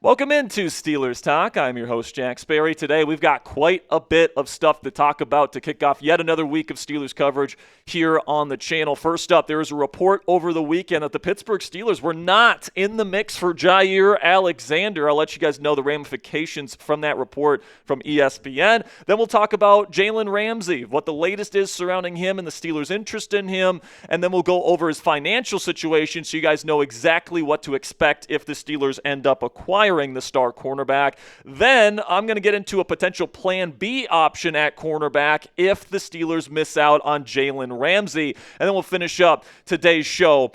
Welcome into Steelers Talk. I'm your host, Jack Sperry. Today, we've got quite a bit of stuff to talk about to kick off yet another week of Steelers coverage here on the channel. First up, there was a report over the weekend that the Pittsburgh Steelers were not in the mix for Jaire Alexander. I'll let you guys know the ramifications from that report from ESPN. Then we'll talk about Jalen Ramsey, what the latest is surrounding him and the Steelers' interest in him. And then we'll go over his financial situation so you guys know exactly what to expect if the Steelers end up acquiring the star cornerback. Then I'm going to get into a potential plan B option at cornerback if the Steelers miss out on Jalen Ramsey. And then we'll finish up today's show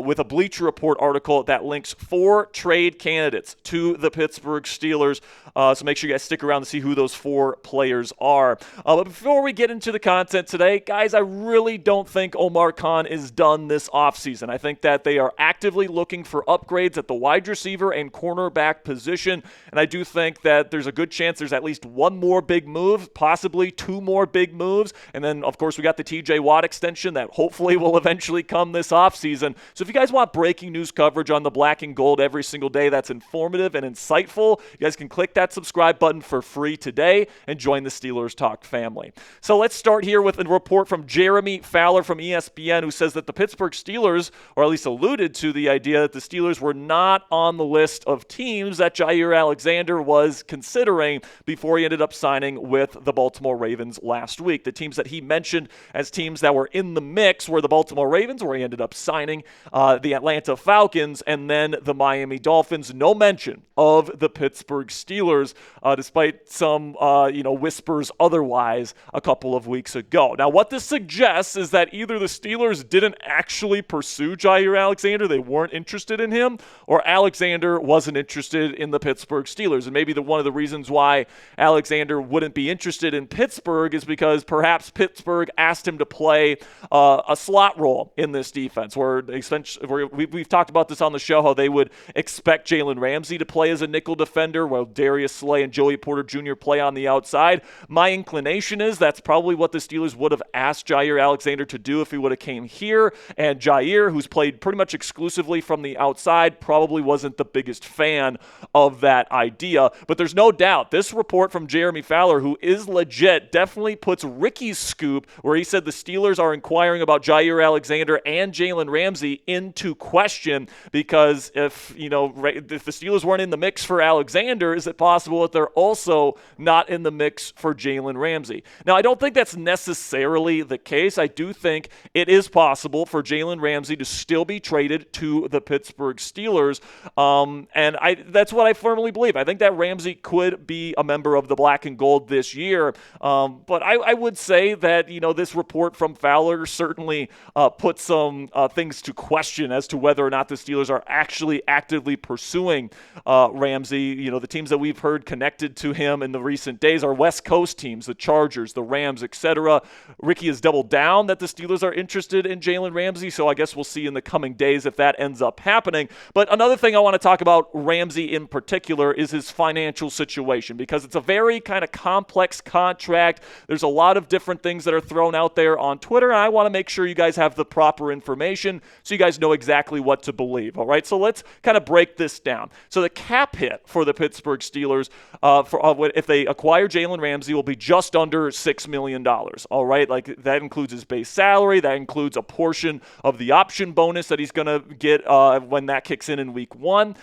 with a Bleacher Report article that links 4 trade candidates to the Pittsburgh Steelers. So make sure you guys stick around to see who those 4 players are. But before we get into the content today, guys, I really don't think Omar Khan is done this offseason. I think that they are actively looking for upgrades at the wide receiver and cornerback position, and I do think that there's a good chance there's at least one more big move, possibly 2 more big moves, and then, of course, we got the TJ Watt extension that hopefully will eventually come this offseason. So if you guys want breaking news coverage on the black and gold every single day that's informative and insightful, you guys can click that subscribe button for free today and join the Steelers Talk family. So let's start here with a report from Jeremy Fowler from ESPN, who says that the Pittsburgh Steelers, or at least alluded to the idea that the Steelers were not on the list of teams that Jaire Alexander was considering before he ended up signing with the Baltimore Ravens last week. The teams that he mentioned as teams that were in the mix were the Baltimore Ravens, where he ended up signing, the Atlanta Falcons, and then the Miami Dolphins. No mention of the Pittsburgh Steelers, despite some whispers otherwise a couple of weeks ago. Now, what this suggests is that either the Steelers didn't actually pursue Jaire Alexander, they weren't interested in him, or Alexander wasn't interested in the Pittsburgh Steelers. And maybe one of the reasons why Alexander wouldn't be interested in Pittsburgh is because perhaps Pittsburgh asked him to play a slot role in this defense, where we've talked about this on the show, how they would expect Jalen Ramsey to play as a nickel defender while Darius Slay and Joey Porter Jr. play on the outside. My inclination is that's probably what the Steelers would have asked Jaire Alexander to do if he would have came here, and Jaire, who's played pretty much exclusively from the outside, probably wasn't the biggest fan of that idea. But there's no doubt this report from Jeremy Fowler, who is legit, definitely puts Ricky's scoop where he said the Steelers are inquiring about Jaire Alexander and Jalen Ramsey into question, because if the Steelers weren't in the mix for Alexander, is it possible that they're also not in the mix for Jalen Ramsey? Now, I don't think that's necessarily the case. I do think it is possible for Jalen Ramsey to still be traded to the Pittsburgh Steelers, and that's what I firmly believe. I think that Ramsey could be a member of the black and gold this year. But I would say that, this report from Fowler certainly put some things to question as to whether or not the Steelers are actually actively pursuing Ramsey. The teams that we've heard connected to him in the recent days are West Coast teams, the Chargers, the Rams, etc. Ricky has doubled down that the Steelers are interested in Jalen Ramsey, so I guess we'll see in the coming days if that ends up happening. But another thing I want to talk about Ramsey in particular is his financial situation, because it's a very kind of complex contract. There's a lot of different things that are thrown out there on Twitter, and I want to make sure you guys have the proper information so you guys know exactly what to believe. All right, so let's kind of break this down. So the cap hit for the Pittsburgh Steelers if they acquire Jalen Ramsey will be just under $6 million. All right, like that includes his base salary, that includes a portion of the option bonus that he's going to get when that kicks in week 1,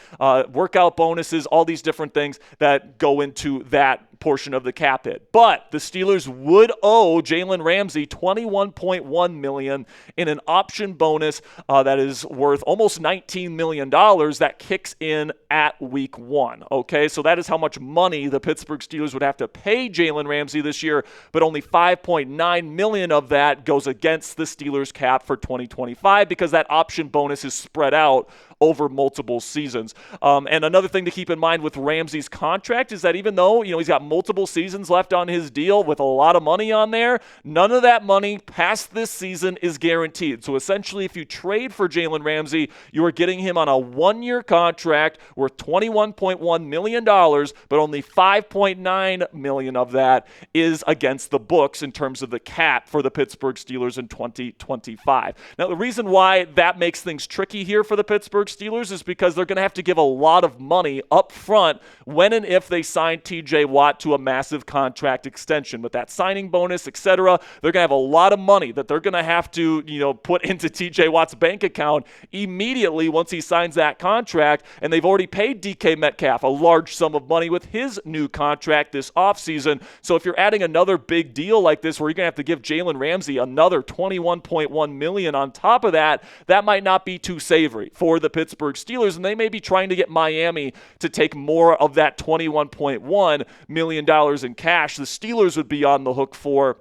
workout bonuses, all these different things that go into that portion of the cap hit. But the Steelers would owe Jalen Ramsey $21.1 million in an option bonus that is worth almost $19 million that kicks in at week 1. Okay, so that is how much money the Pittsburgh Steelers would have to pay Jalen Ramsey this year, but only $5.9 million of that goes against the Steelers cap for 2025 because that option bonus is spread out over multiple seasons. And another thing to keep in mind with Ramsey's contract is that even though, he's got multiple seasons left on his deal with a lot of money on there. None of that money past this season is guaranteed. So essentially, if you trade for Jalen Ramsey, you are getting him on a one-year contract worth $21.1 million, but only $5.9 million of that is against the books in terms of the cap for the Pittsburgh Steelers in 2025. Now, the reason why that makes things tricky here for the Pittsburgh Steelers is because they're going to have to give a lot of money up front when and if they sign TJ Watt to a massive contract extension. With that signing bonus, etc., they're going to have a lot of money that they're going to have to, put into TJ Watt's bank account immediately once he signs that contract, and they've already paid DK Metcalf a large sum of money with his new contract this offseason. So if you're adding another big deal like this where you're going to have to give Jalen Ramsey another $21.1 million on top of that, that might not be too savory for the Pittsburgh Steelers, and they may be trying to get Miami to take more of that $21.1 million in cash the Steelers would be on the hook for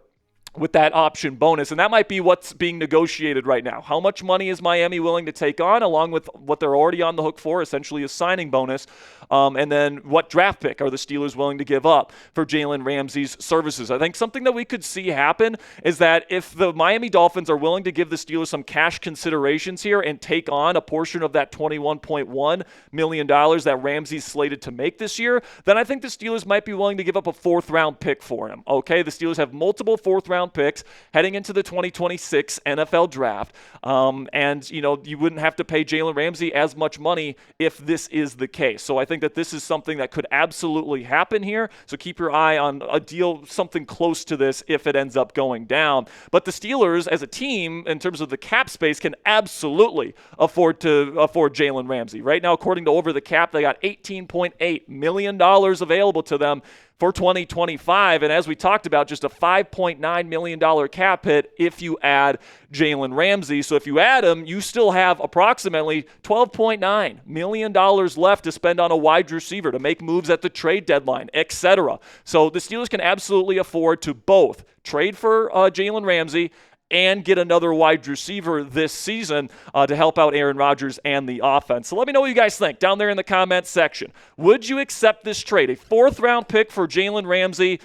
with that option bonus. And that might be what's being negotiated right now. How much money is Miami willing to take on, along with what they're already on the hook for, essentially a signing bonus? And then what draft pick are the Steelers willing to give up for Jalen Ramsey's services? I think something that we could see happen is that if the Miami Dolphins are willing to give the Steelers some cash considerations here and take on a portion of that $21.1 million that Ramsey's slated to make this year, then I think the Steelers might be willing to give up a fourth-round pick for him. Okay, the Steelers have multiple fourth-round picks heading into the 2026 NFL draft. And, you wouldn't have to pay Jalen Ramsey as much money if this is the case. So I think that this is something that could absolutely happen here. So keep your eye on a deal, something close to this if it ends up going down. But the Steelers as a team, in terms of the cap space, can absolutely afford Jalen Ramsey. Right now, according to Over the Cap, they got $18.8 million available to them for 2025, and as we talked about, just a $5.9 million cap hit if you add Jalen Ramsey. So if you add him, you still have approximately $12.9 million left to spend on a wide receiver, to make moves at the trade deadline, etc. So the Steelers can absolutely afford to both trade for Jalen Ramsey and get another wide receiver this season to help out Aaron Rodgers and the offense. So let me know what you guys think down there in the comments section. Would you accept this trade, a fourth-round pick for Jalen Ramsey,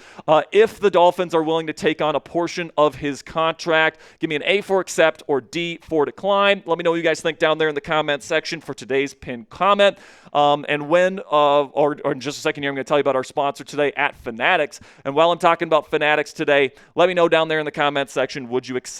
if the Dolphins are willing to take on a portion of his contract? Give me an A for accept or D for decline. Let me know what you guys think down there in the comments section for today's pinned comment. And in just a second here, I'm going to tell you about our sponsor today at Fanatics. And while I'm talking about Fanatics today, let me know down there in the comments section, would you accept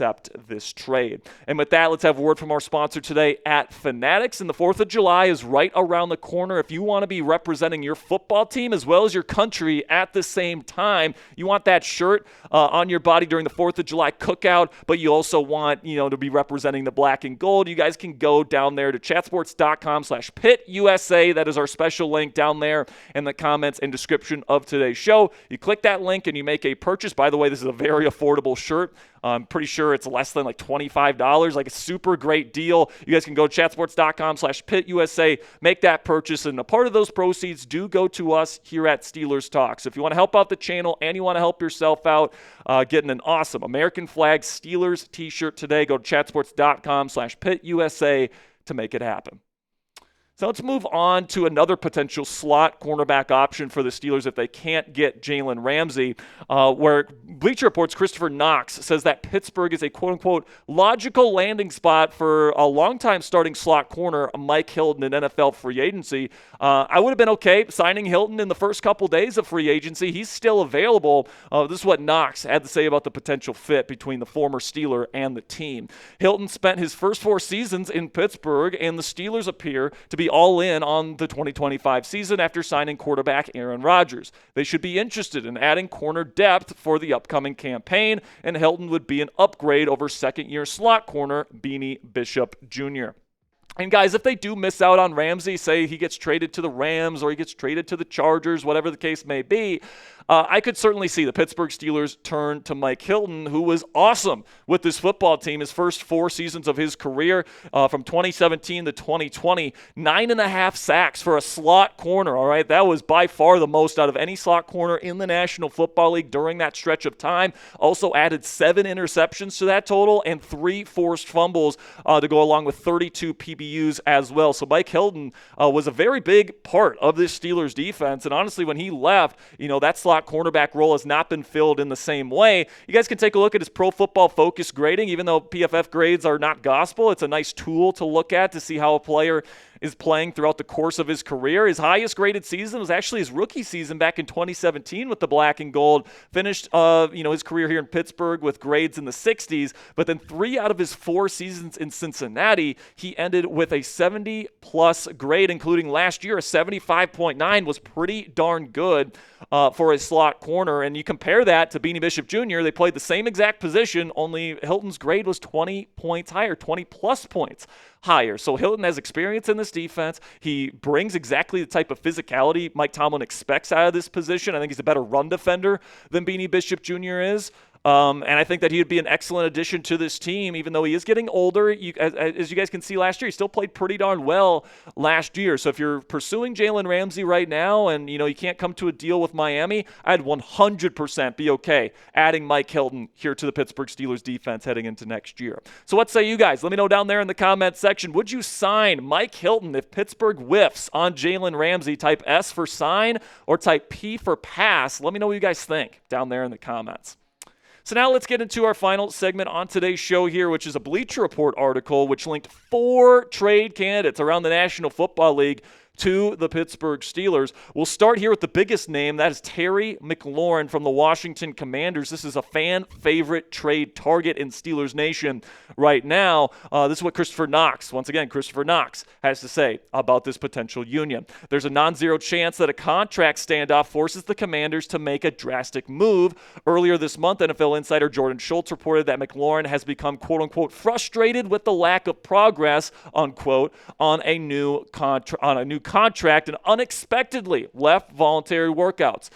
this trade? And with that, let's have a word from our sponsor today at Fanatics. And the 4th of July is right around the corner. If you want to be representing your football team as well as your country at the same time, you want that shirt on your body during the 4th of July cookout, but you also want, to be representing the black and gold, you guys can go down there to chatsports.com/PittUSA. That is our special link down there in the comments and description of today's show. You click that link and you make a purchase. By the way, this is a very affordable shirt. I'm pretty sure it's less than $25, a super great deal. You guys can go to chatsports.com/PittUSA, make that purchase, and a part of those proceeds do go to us here at Steelers Talk. So if you want to help out the channel and you want to help yourself out getting an awesome American flag Steelers t-shirt today, go to chatsports.com/PittUSA to make it happen. So let's move on to another potential slot cornerback option for the Steelers if they can't get Jalen Ramsey, where Bleacher Report's Christopher Knox says that Pittsburgh is a quote-unquote logical landing spot for a longtime starting slot corner, Mike Hilton, in NFL free agency. I would have been okay signing Hilton in the first couple days of free agency. He's still available. This is what Knox had to say about the potential fit between the former Steeler and the team. Hilton spent his first 4 seasons in Pittsburgh, and the Steelers appear to be all in on the 2025 season after signing quarterback Aaron Rodgers. They should be interested in adding corner depth for the upcoming campaign, and Hilton would be an upgrade over second-year slot corner Beanie Bishop Jr. And guys, if they do miss out on Ramsey, say he gets traded to the Rams or he gets traded to the Chargers, whatever the case may be, I could certainly see the Pittsburgh Steelers turn to Mike Hilton, who was awesome with this football team. His first 4 seasons of his career, from 2017 to 2020, 9.5 sacks for a slot corner, all right? That was by far the most out of any slot corner in the National Football League during that stretch of time. Also added 7 interceptions to that total and 3 forced fumbles to go along with 32 PBUs as well. So Mike Hilton was a very big part of this Steelers defense, and honestly, when he left, that slot slot cornerback role has not been filled in the same way. You guys can take a look at his Pro Football Focus grading. Even though PFF grades are not gospel, it's a nice tool to look at to see how a player is playing throughout the course of his career. His highest graded season was actually his rookie season back in 2017 with the black and gold. Finished his career here in Pittsburgh with grades in the 60s, but then 3 out of his 4 seasons in Cincinnati, he ended with a 70-plus grade, including last year a 75.9 was pretty darn good for a slot corner. And you compare that to Beanie Bishop Jr., they played the same exact position, only Hilton's grade was 20 points higher, 20-plus points higher. So Hilton has experience in this defense. He brings exactly the type of physicality Mike Tomlin expects out of this position. I think he's a better run defender than Beanie Bishop Jr. is. And I think that he would be an excellent addition to this team, even though he is getting older. As you guys can see last year, he still played pretty darn well last year. So if you're pursuing Jalen Ramsey right now and, you can't come to a deal with Miami, I'd 100% be okay adding Mike Hilton here to the Pittsburgh Steelers defense heading into next year. So what say you guys? Let me know down there in the comment section. Would you sign Mike Hilton if Pittsburgh whiffs on Jalen Ramsey? Type S for sign or type P for pass? Let me know what you guys think down there in the comments. So now let's get into our final segment on today's show here, which is a Bleacher Report article which linked 4 trade candidates around the National Football League to the Pittsburgh Steelers. We'll start here with the biggest name. That is Terry McLaurin from the Washington Commanders. This is a fan favorite trade target in Steelers Nation right now. This is what Christopher Knox has to say about this potential union. There's a non-zero chance that a contract standoff forces the Commanders to make a drastic move. Earlier this month, NFL insider Jordan Schultz reported that McLaurin has become quote-unquote frustrated with the lack of progress, unquote, on a new contract and unexpectedly left voluntary workouts.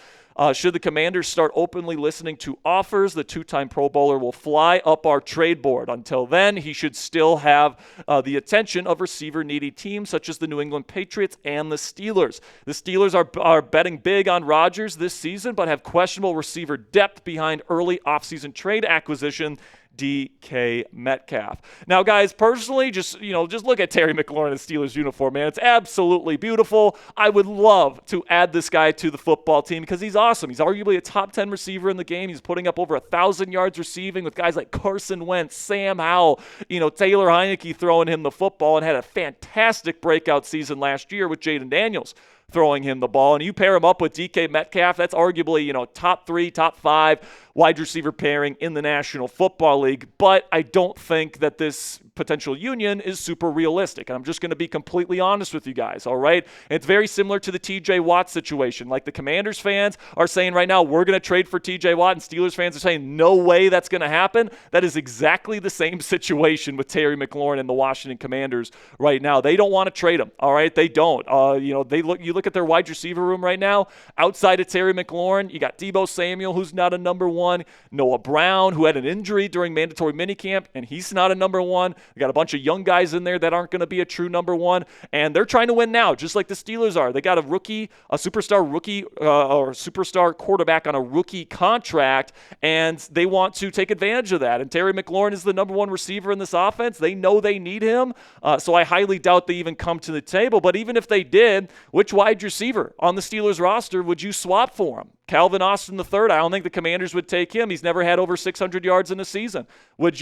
Should the Commanders start openly listening to offers, the 2-time Pro Bowler will fly up our trade board. Until then, he should still have the attention of receiver-needy teams such as the New England Patriots and the Steelers. The Steelers are betting big on Rodgers this season, but have questionable receiver depth behind early offseason trade acquisition DK Metcalf. Now, guys, personally, just look at Terry McLaurin in the Steelers uniform, man. It's absolutely beautiful. I would love to add this guy to the football team because he's awesome. He's arguably a top 10 receiver in the game. He's putting up over 1,000 yards receiving with guys like Carson Wentz, Sam Howell, Taylor Heineke throwing him the football, and had a fantastic breakout season last year with Jaden Daniels throwing him the ball. And you pair him up with DK Metcalf, that's arguably, top 3, top 5 wide receiver pairing in the National Football League. But I don't think that this potential union is super realistic. And I'm just going to be completely honest with you guys, all right? And it's very similar to the TJ Watt situation. Like the Commanders fans are saying right now, we're going to trade for TJ Watt, and Steelers fans are saying, no way that's going to happen. That is exactly the same situation with Terry McLaurin and the Washington Commanders right now. They don't want to trade him, all right? They don't. You look at their wide receiver room right now. Outside of Terry McLaurin, you got Deebo Samuel, who's not a number 1. Noah Brown, who had an injury during mandatory minicamp, and he's not a number 1. We got a bunch of young guys in there that aren't going to be a true number 1, and they're trying to win now, just like the Steelers are. They got a superstar rookie or superstar quarterback on a rookie contract, and they want to take advantage of that. And Terry McLaurin is the number 1 receiver in this offense. They know they need him, so I highly doubt they even come to the table. But even if they did, which wide receiver on the Steelers roster would you swap for him? Calvin Austin III, I don't think the Commanders would take him. He's never had over 600 yards in a season. Would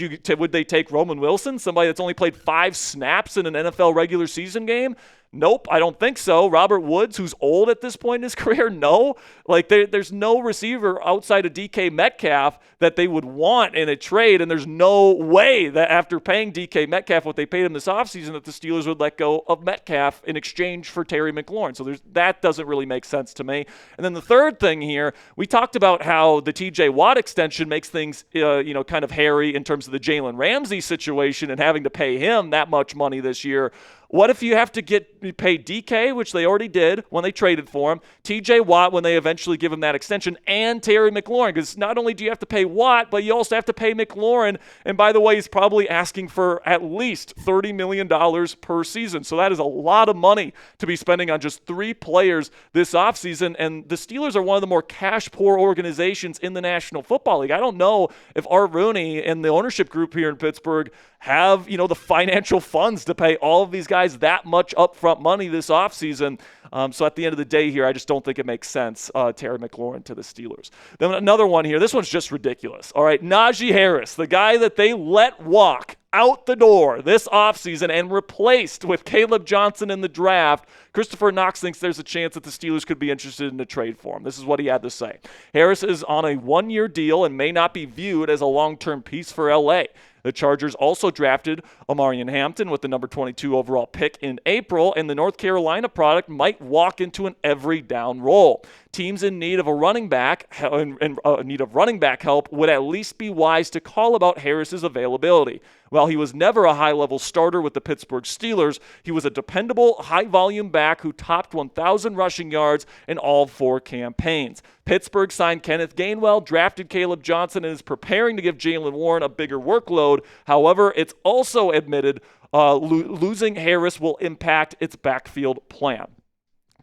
they take Roman Wilson, somebody that's only played 5 snaps in an NFL regular season game? Nope, I don't think so. Robert Woods, who's old at this point in his career, no. Like there's no receiver outside of DK Metcalf that they would want in a trade, and there's no way that after paying DK Metcalf what they paid him this offseason that the Steelers would let go of Metcalf in exchange for Terry McLaurin. So that doesn't really make sense to me. And then the third thing here, we talked about how the TJ Watt extension makes things kind of hairy in terms of the Jalen Ramsey situation and having to pay him that much money this year. What if you have to pay DK, which they already did when they traded for him, TJ Watt when they eventually give him that extension, and Terry McLaurin? Because not only do you have to pay Watt, but you also have to pay McLaurin. And by the way, he's probably asking for at least $30 million per season. So that is a lot of money to be spending on just 3 players this offseason. And the Steelers are one of the more cash-poor organizations in the National Football League. I don't know if Art Rooney and the ownership group here in Pittsburgh have, the financial funds to pay all of these guys guys that much upfront money this offseason. So at the end of the day here, I just don't think it makes sense, Terry McLaurin to the Steelers. Then another one here. This one's just ridiculous. All right, Naji Harris, the guy that they let walk out the door this offseason and replaced with Caleb Johnson in the draft. Christopher Knox thinks there's a chance that the Steelers could be interested in a trade for him. This is what he had to say. Harris is on a one-year deal and may not be viewed as a long-term piece for LA. The Chargers also drafted Omarion Hampton with the number 22 overall pick in April, and the North Carolina product might walk into an every down role. Teams in need of a running back help would at least be wise to call about Harris's availability. While he was never a high-level starter with the Pittsburgh Steelers, he was a dependable, high-volume back who topped 1,000 rushing yards in all 4 campaigns. Pittsburgh signed Kenneth Gainwell, drafted Caleb Johnson, and is preparing to give Jalen Warren a bigger workload. However, it's also admitted losing Harris will impact its backfield plan.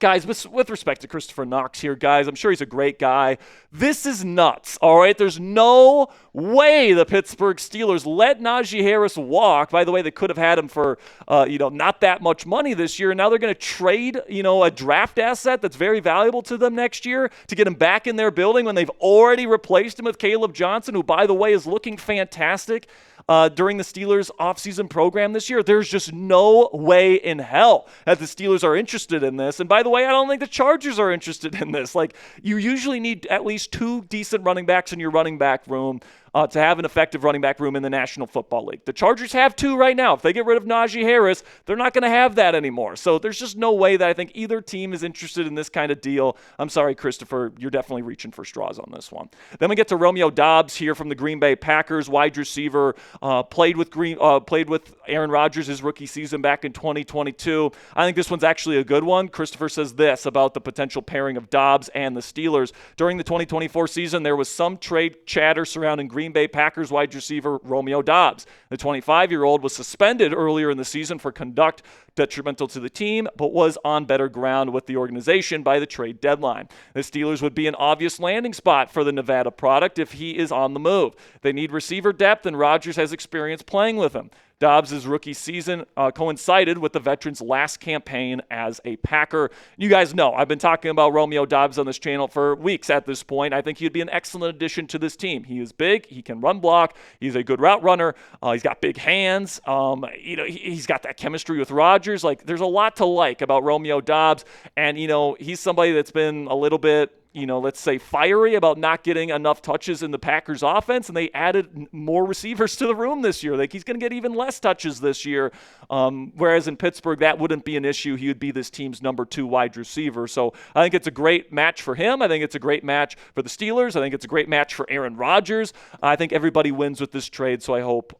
Guys, with respect to Christopher Knox here, guys, I'm sure he's a great guy. This is nuts, all right? There's no way the Pittsburgh Steelers let Najee Harris walk. By the way, they could have had him for, not that much money this year. Now they're going to trade, a draft asset that's very valuable to them next year to get him back in their building when they've already replaced him with Caleb Johnson, who, by the way, is looking fantastic. During the Steelers offseason program this year. There's just no way in hell that the Steelers are interested in this. And by the way, I don't think the Chargers are interested in this. Like, you usually need at least 2 decent running backs in your running back room to have an effective running back room in the National Football League. The Chargers have 2 right now. If they get rid of Najee Harris, they're not going to have that anymore. So there's just no way that I think either team is interested in this kind of deal. I'm sorry, Christopher, you're definitely reaching for straws on this one. Then we get to Romeo Doubs here from the Green Bay Packers, wide receiver, played with Aaron Rodgers his rookie season back in 2022. I think this one's actually a good one. Christopher says this about the potential pairing of Doubs and the Steelers. During the 2024 season, there was some trade chatter surrounding Green Bay Packers wide receiver Romeo Doubs. The 25-year-old was suspended earlier in the season for conduct detrimental to the team, but was on better ground with the organization by the trade deadline. The Steelers would be an obvious landing spot for the Nevada product if he is on the move. They need receiver depth, and Rodgers has experience playing with him. Dobbs' rookie season coincided with the veteran's last campaign as a Packer. You guys know I've been talking about Romeo Doubs on this channel for weeks at this point. I think he'd be an excellent addition to this team. He is big. He can run block. He's a good route runner. He's got big hands. He's got that chemistry with Rodgers. Like, there's a lot to like about Romeo Doubs. And, he's somebody that's been a little bit, let's say fiery about not getting enough touches in the Packers offense, and they added more receivers to the room this year. Like, he's going to get even less touches this year, whereas in Pittsburgh, that wouldn't be an issue. He would be this team's number 2 wide receiver. So I think it's a great match for him. I think it's a great match for the Steelers. I think it's a great match for Aaron Rodgers. I think everybody wins with this trade, so I hope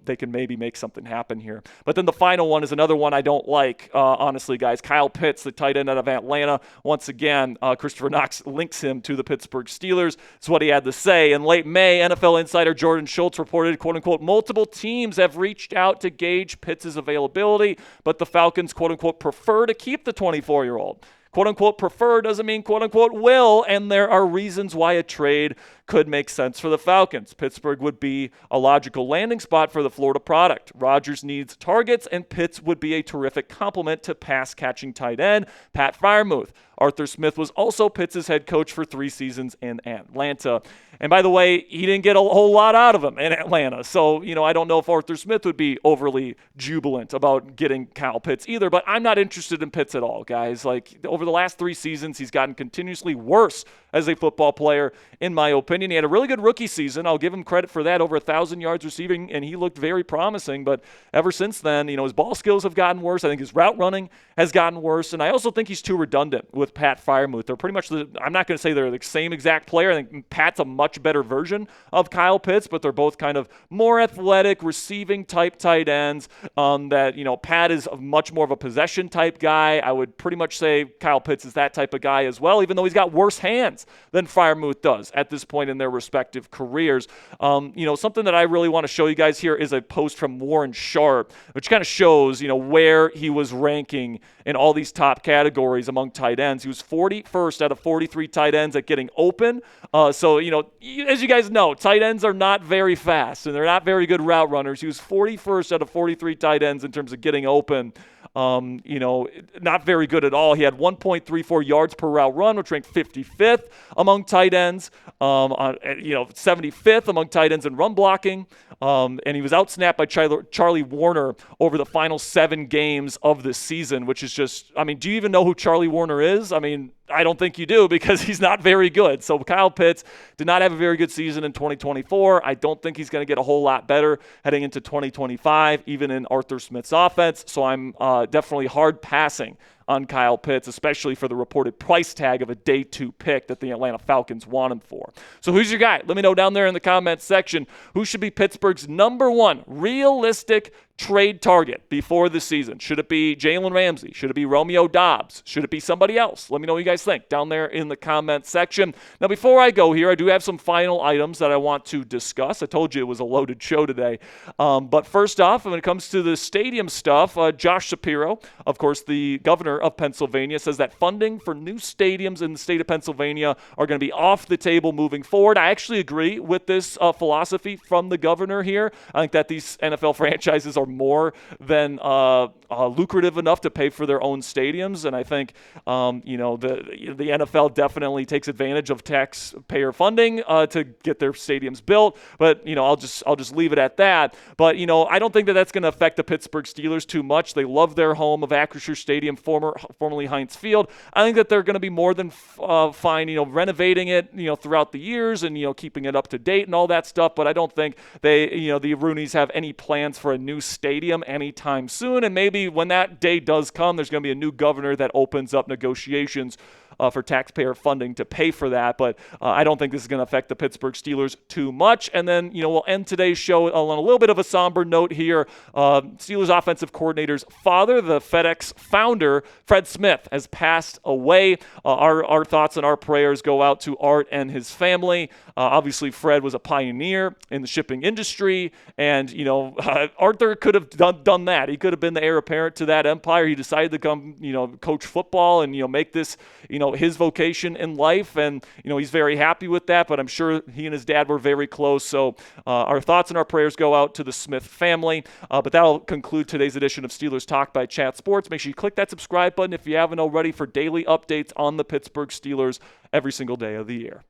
they can maybe make something happen here. But then the final one is another one I don't like, honestly, guys. Kyle Pitts, the tight end out of Atlanta. Once again, Christopher Knox links him to the Pittsburgh Steelers. That's what he had to say. In late May, NFL insider Jordan Schultz reported, quote-unquote, multiple teams have reached out to gauge Pitts' availability, but the Falcons, quote-unquote, prefer to keep the 24-year-old. Quote-unquote, prefer doesn't mean quote-unquote will, and there are reasons why a trade could make sense for the Falcons. Pittsburgh would be a logical landing spot for the Florida product. Rodgers needs targets, and Pitts would be a terrific complement to pass-catching tight end Pat Freiermuth. Arthur Smith was also Pitts' head coach for 3 seasons in Atlanta. And by the way, he didn't get a whole lot out of him in Atlanta. So, I don't know if Arthur Smith would be overly jubilant about getting Kyle Pitts either, but I'm not interested in Pitts at all, guys. Like, over the last 3 seasons, he's gotten continuously worse as a football player, in my opinion. He had a really good rookie season. I'll give him credit for that, over 1,000 yards receiving, and he looked very promising. But ever since then, his ball skills have gotten worse. I think his route running has gotten worse, and I also think he's too redundant with Pat Freiermuth. They're pretty much I'm not going to say they're the same exact player. I think Pat's a much better version of Kyle Pitts, but they're both kind of more athletic, receiving type tight ends. Pat is much more of a possession type guy. I would pretty much say Kyle Pitts is that type of guy as well, even though he's got worse hands than Freiermuth does at this point in their respective careers. Something that I really want to show you guys here is a post from Warren Sharp, which kind of shows, where he was ranking in all these top categories among tight ends. He was 41st out of 43 tight ends at getting open. As you guys know, tight ends are not very fast, and they're not very good route runners. He was 41st out of 43 tight ends in terms of getting open. Not very good at all. He had 1.34 yards per route run, which ranked 55th among tight ends, 75th among tight ends in run blocking, and he was outsnapped by Charlie Warner over the final 7 games of the season, which is just, do you even know who Charlie Warner is? I don't think you do, because he's not very good. So Kyle Pitts did not have a very good season in 2024. I don't think he's going to get a whole lot better heading into 2025, even in Arthur Smith's offense. So I'm definitely hard passing on Kyle Pitts, especially for the reported price tag of a day 2 pick that the Atlanta Falcons want him for. So who's your guy? Let me know down there in the comments section who should be Pittsburgh's #1 realistic trade target before the season. Should it be Jalen Ramsey? Should it be Romeo Doubs? Should it be somebody else? Let me know what you guys think down there in the comments section. Now, before I go here, I do have some final items that I want to discuss. I told you it was a loaded show today. But first off, when it comes to the stadium stuff, Josh Shapiro, of course, the governor of Pennsylvania, says that funding for new stadiums in the state of Pennsylvania are going to be off the table moving forward. I actually agree with this philosophy from the governor here. I think that these NFL franchises are more than lucrative enough to pay for their own stadiums, and I think the NFL definitely takes advantage of taxpayer funding to get their stadiums built. But I'll just leave it at that. But I don't think that that's going to affect the Pittsburgh Steelers too much. They love their home of Acrisure Stadium, formerly Heinz Field. I think that they're going to be more than fine, renovating it, throughout the years and keeping it up to date and all that stuff. But I don't think the Roonies have any plans for a new stadium anytime soon. And maybe when that day does come, there's going to be a new governor that opens up negotiations for taxpayer funding to pay for that. But I don't think this is going to affect the Pittsburgh Steelers too much. And then, we'll end today's show on a little bit of a somber note here. Steelers offensive coordinator's father, the FedEx founder, Fred Smith, has passed away. Our thoughts and our prayers go out to Art and his family. Obviously, Fred was a pioneer in the shipping industry. And, Arthur could have done that. He could have been the heir apparent to that empire. He decided to come, coach football and, make this, his vocation in life. And, he's very happy with that, but I'm sure he and his dad were very close. So our thoughts and our prayers go out to the Smith family. But that'll conclude today's edition of Steelers Talk by Chat Sports. Make sure you click that subscribe button if you haven't already for daily updates on the Pittsburgh Steelers every single day of the year.